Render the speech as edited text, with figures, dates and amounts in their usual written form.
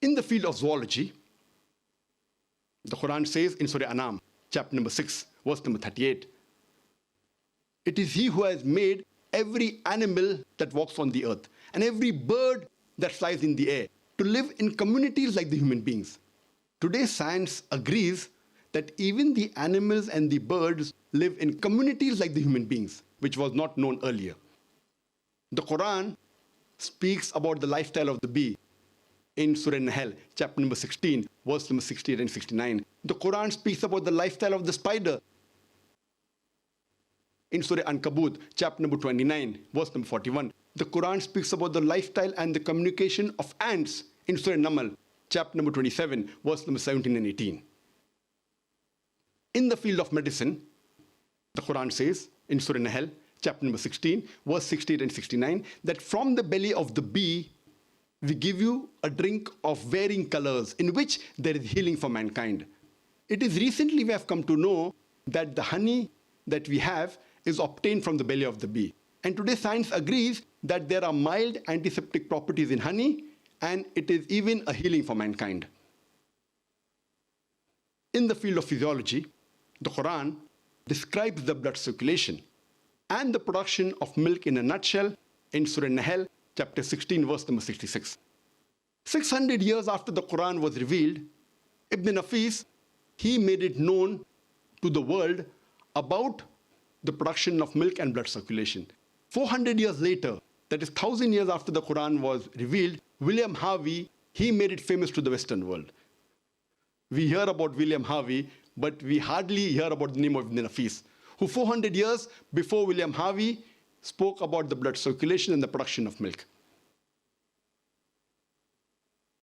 In the field of zoology, the Qur'an says in Surah Anam, chapter number 6, verse number 38, it is He who has made every animal that walks on the earth and every bird that flies in the air to live in communities like the human beings. Today, science agrees that even the animals and the birds live in communities like the human beings, which was not known earlier. The Quran speaks about the lifestyle of the bee in Surah Nahl, chapter number 16, verse number 68 and 69. The Quran speaks about the lifestyle of the spider in Surah Ankabut, chapter number 29, verse number 41. The Quran speaks about the lifestyle and the communication of ants in Surah Namal, chapter number 27, verse number 17 and 18. In the field of medicine, the Quran says in Surah Nahl, chapter number 16, verse 68 and 69, that from the belly of the bee, we give you a drink of varying colors in which there is healing for mankind. It is recently we have come to know that the honey that we have is obtained from the belly of the bee. And today science agrees that there are mild antiseptic properties in honey, and it is even a healing for mankind. In the field of physiology, the Quran describes the blood circulation and the production of milk in a nutshell in Surah Nahl, chapter 16, verse number 66. 600 years after the Quran was revealed, Ibn Nafis, he made it known to the world about the production of milk and blood circulation. 400 years later, that is 1,000 years after the Quran was revealed, William Harvey, he made it famous to the Western world. We hear about William Harvey, but we hardly hear about the name of Ibn Nafis, who 400 years before William Harvey spoke about the blood circulation and the production of milk.